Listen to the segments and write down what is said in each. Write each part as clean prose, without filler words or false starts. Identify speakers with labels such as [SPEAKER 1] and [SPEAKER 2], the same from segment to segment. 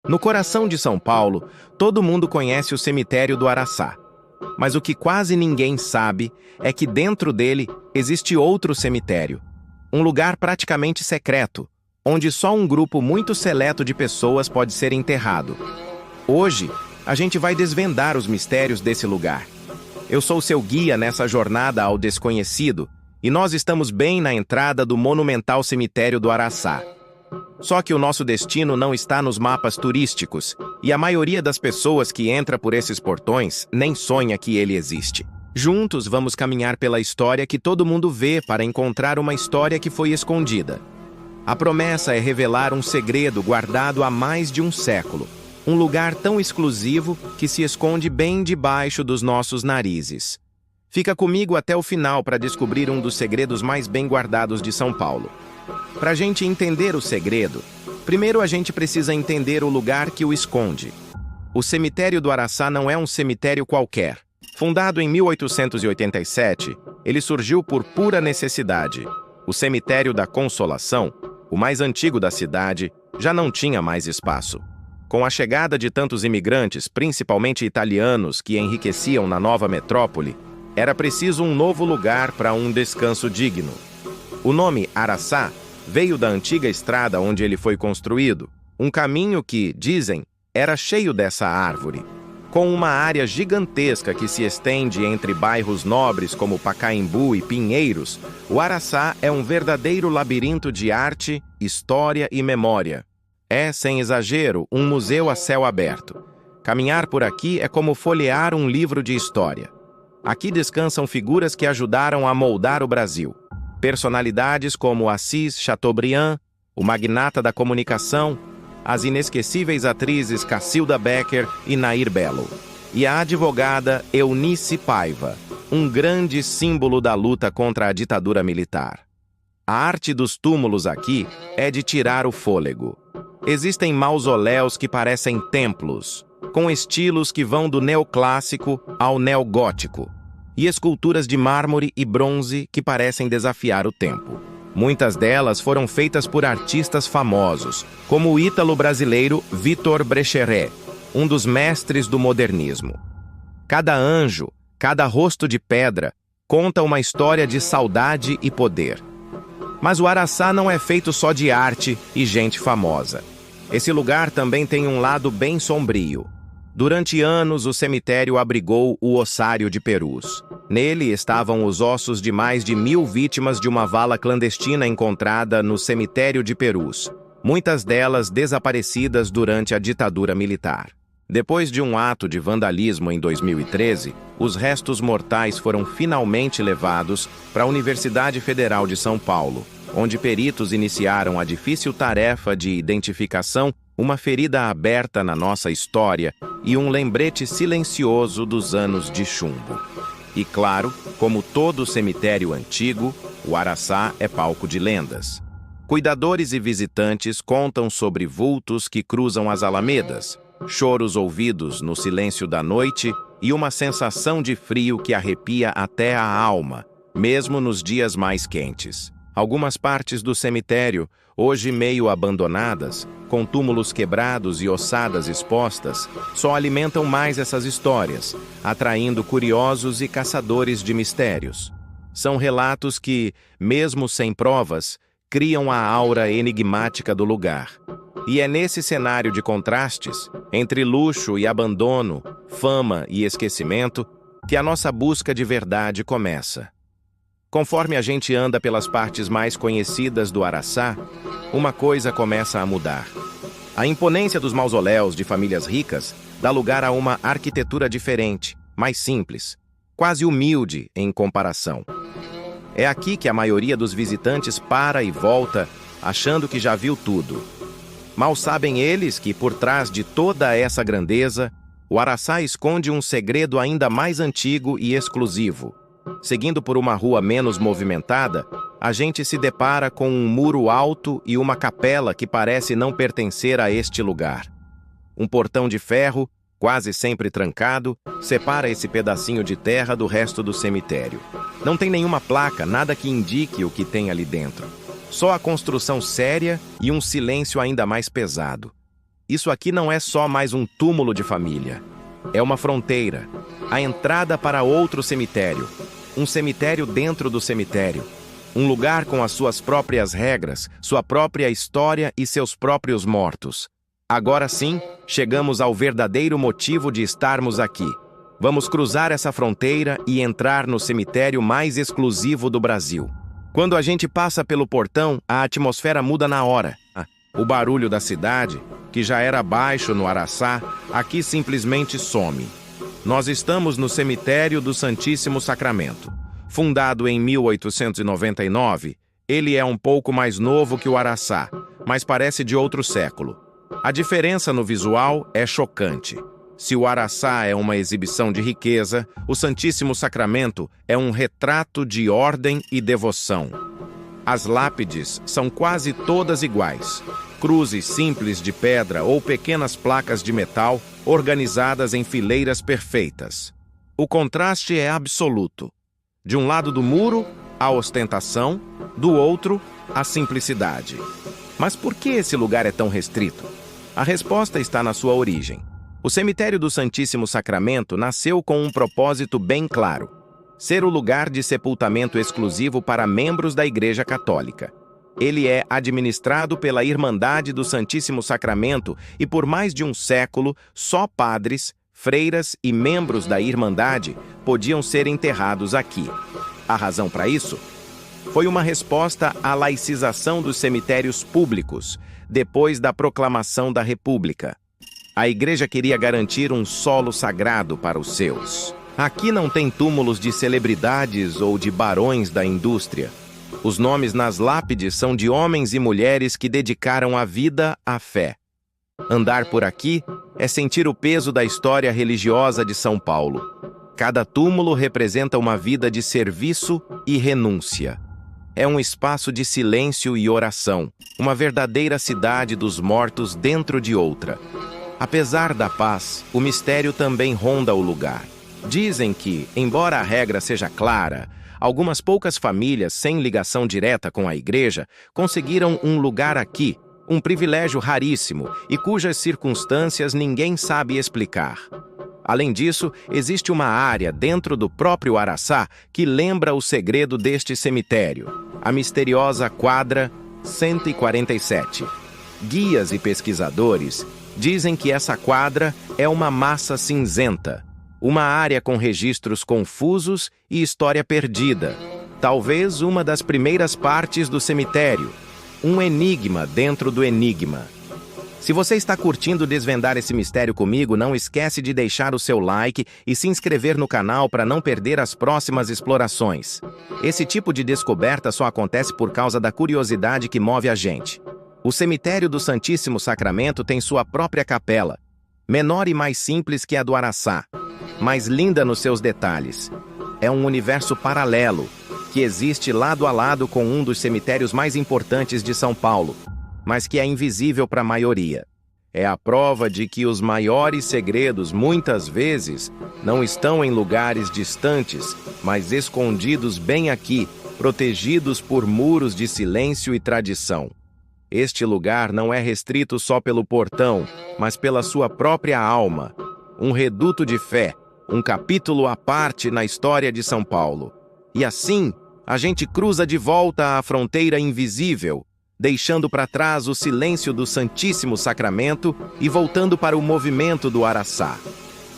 [SPEAKER 1] No coração de São Paulo, todo mundo conhece o cemitério do Araçá. Mas o que quase ninguém sabe é que dentro dele existe outro cemitério. Um lugar praticamente secreto, onde só um grupo muito seleto de pessoas pode ser enterrado. Hoje, a gente vai desvendar os mistérios desse lugar. Eu sou seu guia nessa jornada ao desconhecido, e nós estamos bem na entrada do monumental cemitério do Araçá. Só que o nosso destino não está nos mapas turísticos, e a maioria das pessoas que entra por esses portões nem sonha que ele existe. Juntos vamos caminhar pela história que todo mundo vê para encontrar uma história que foi escondida. A promessa é revelar um segredo guardado há mais de um século, um lugar tão exclusivo que se esconde bem debaixo dos nossos narizes. Fica comigo até o final para descobrir um dos segredos mais bem guardados de São Paulo. Para a gente entender o segredo, primeiro a gente precisa entender o lugar que o esconde. O cemitério do Araçá não é um cemitério qualquer. Fundado em 1887, ele surgiu por pura necessidade. O cemitério da Consolação, o mais antigo da cidade, já não tinha mais espaço. Com a chegada de tantos imigrantes, principalmente italianos, que enriqueciam na nova metrópole, era preciso um novo lugar para um descanso digno. O nome Araçá veio da antiga estrada onde ele foi construído, um caminho que, dizem, era cheio dessa árvore. Com uma área gigantesca que se estende entre bairros nobres como Pacaembu e Pinheiros, o Araçá é um verdadeiro labirinto de arte, história e memória. É, sem exagero, um museu a céu aberto. Caminhar por aqui é como folhear um livro de história. Aqui descansam figuras que ajudaram a moldar o Brasil. Personalidades como Assis Chateaubriand, o magnata da comunicação, as inesquecíveis atrizes Cacilda Becker e Nair Belo, e a advogada Eunice Paiva, um grande símbolo da luta contra a ditadura militar. A arte dos túmulos aqui é de tirar o fôlego. Existem mausoléus que parecem templos, com estilos que vão do neoclássico ao neogótico, e esculturas de mármore e bronze que parecem desafiar o tempo. Muitas delas foram feitas por artistas famosos, como o ítalo-brasileiro Victor Brecheret, um dos mestres do modernismo. Cada anjo, cada rosto de pedra, conta uma história de saudade e poder. Mas o Araçá não é feito só de arte e gente famosa. Esse lugar também tem um lado bem sombrio. Durante anos, o cemitério abrigou o ossário de Perus. Nele estavam os ossos de mais de 1000 vítimas de uma vala clandestina encontrada no cemitério de Perus, muitas delas desaparecidas durante a ditadura militar. Depois de um ato de vandalismo em 2013, os restos mortais foram finalmente levados para a Universidade Federal de São Paulo, onde peritos iniciaram a difícil tarefa de identificação, uma ferida aberta na nossa história e um lembrete silencioso dos anos de chumbo. E claro, como todo cemitério antigo, o Araçá é palco de lendas. Cuidadores e visitantes contam sobre vultos que cruzam as alamedas, choros ouvidos no silêncio da noite e uma sensação de frio que arrepia até a alma, mesmo nos dias mais quentes. Algumas partes do cemitério, hoje meio abandonadas, com túmulos quebrados e ossadas expostas, só alimentam mais essas histórias, atraindo curiosos e caçadores de mistérios. São relatos que, mesmo sem provas, criam a aura enigmática do lugar. E é nesse cenário de contrastes, entre luxo e abandono, fama e esquecimento, que a nossa busca de verdade começa. Conforme a gente anda pelas partes mais conhecidas do Araçá, uma coisa começa a mudar. A imponência dos mausoléus de famílias ricas dá lugar a uma arquitetura diferente, mais simples, quase humilde em comparação. É aqui que a maioria dos visitantes para e volta, achando que já viu tudo. Mal sabem eles que, por trás de toda essa grandeza, o Araçá esconde um segredo ainda mais antigo e exclusivo. Seguindo por uma rua menos movimentada, a gente se depara com um muro alto e uma capela que parece não pertencer a este lugar. Um portão de ferro, quase sempre trancado, separa esse pedacinho de terra do resto do cemitério. Não tem nenhuma placa, nada que indique o que tem ali dentro. Só a construção séria e um silêncio ainda mais pesado. Isso aqui não é só mais um túmulo de família. É uma fronteira, a entrada para outro cemitério. Um cemitério dentro do cemitério. Um lugar com as suas próprias regras, sua própria história e seus próprios mortos. Agora sim, chegamos ao verdadeiro motivo de estarmos aqui. Vamos cruzar essa fronteira e entrar no cemitério mais exclusivo do Brasil. Quando a gente passa pelo portão, a atmosfera muda na hora. O barulho da cidade, que já era baixo no Araçá, aqui simplesmente some. Nós estamos no cemitério do Santíssimo Sacramento. Fundado em 1899, ele é um pouco mais novo que o Araçá, mas parece de outro século. A diferença no visual é chocante. Se o Araçá é uma exibição de riqueza, o Santíssimo Sacramento é um retrato de ordem e devoção. As lápides são quase todas iguais. Cruzes simples de pedra ou pequenas placas de metal organizadas em fileiras perfeitas. O contraste é absoluto. De um lado do muro, a ostentação, do outro, a simplicidade. Mas por que esse lugar é tão restrito? A resposta está na sua origem. O cemitério do Santíssimo Sacramento nasceu com um propósito bem claro: ser o lugar de sepultamento exclusivo para membros da Igreja Católica. Ele é administrado pela Irmandade do Santíssimo Sacramento e por mais de um século, só padres, freiras e membros da Irmandade podiam ser enterrados aqui. A razão para isso foi uma resposta à laicização dos cemitérios públicos, depois da proclamação da República. A Igreja queria garantir um solo sagrado para os seus. Aqui não tem túmulos de celebridades ou de barões da indústria. Os nomes nas lápides são de homens e mulheres que dedicaram a vida à fé. Andar por aqui é sentir o peso da história religiosa de São Paulo. Cada túmulo representa uma vida de serviço e renúncia. É um espaço de silêncio e oração, uma verdadeira cidade dos mortos dentro de outra. Apesar da paz, o mistério também ronda o lugar. Dizem que, embora a regra seja clara, algumas poucas famílias sem ligação direta com a igreja conseguiram um lugar aqui, um privilégio raríssimo e cujas circunstâncias ninguém sabe explicar. Além disso, existe uma área dentro do próprio Araçá que lembra o segredo deste cemitério, a misteriosa quadra 147. Guias e pesquisadores dizem que essa quadra é uma massa cinzenta, uma área com registros confusos e história perdida, talvez uma das primeiras partes do cemitério, um enigma dentro do enigma. Se você está curtindo desvendar esse mistério comigo, não esquece de deixar o seu like e se inscrever no canal para não perder as próximas explorações. Esse tipo de descoberta só acontece por causa da curiosidade que move a gente. O cemitério do Santíssimo Sacramento tem sua própria capela, menor e mais simples que a do Araçá, mas linda nos seus detalhes. É um universo paralelo, que existe lado a lado com um dos cemitérios mais importantes de São Paulo, mas que é invisível para a maioria. É a prova de que os maiores segredos, muitas vezes, não estão em lugares distantes, mas escondidos bem aqui, protegidos por muros de silêncio e tradição. Este lugar não é restrito só pelo portão, mas pela sua própria alma. Um reduto de fé, um capítulo à parte na história de São Paulo. E assim, a gente cruza de volta à fronteira invisível, deixando para trás o silêncio do Santíssimo Sacramento e voltando para o movimento do Araçá.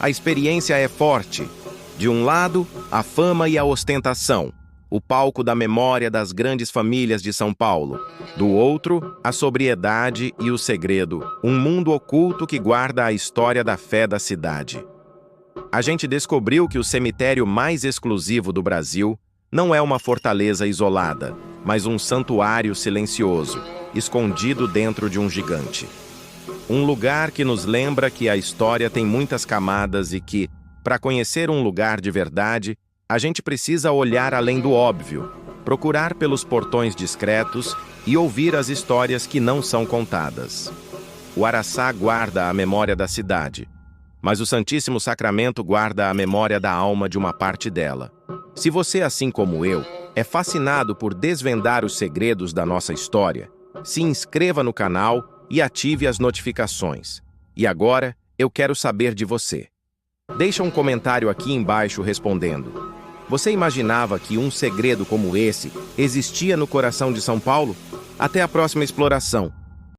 [SPEAKER 1] A experiência é forte. De um lado, a fama e a ostentação, o palco da memória das grandes famílias de São Paulo. Do outro, a sobriedade e o segredo, um mundo oculto que guarda a história da fé da cidade. A gente descobriu que o cemitério mais exclusivo do Brasil não é uma fortaleza isolada, mas um santuário silencioso, escondido dentro de um gigante. Um lugar que nos lembra que a história tem muitas camadas e que, para conhecer um lugar de verdade, a gente precisa olhar além do óbvio, procurar pelos portões discretos e ouvir as histórias que não são contadas. O Araçá guarda a memória da cidade, mas o Santíssimo Sacramento guarda a memória da alma de uma parte dela. Se você, assim como eu, é fascinado por desvendar os segredos da nossa história, se inscreva no canal e ative as notificações. E agora, eu quero saber de você. Deixa um comentário aqui embaixo respondendo. Você imaginava que um segredo como esse existia no coração de São Paulo? Até a próxima exploração.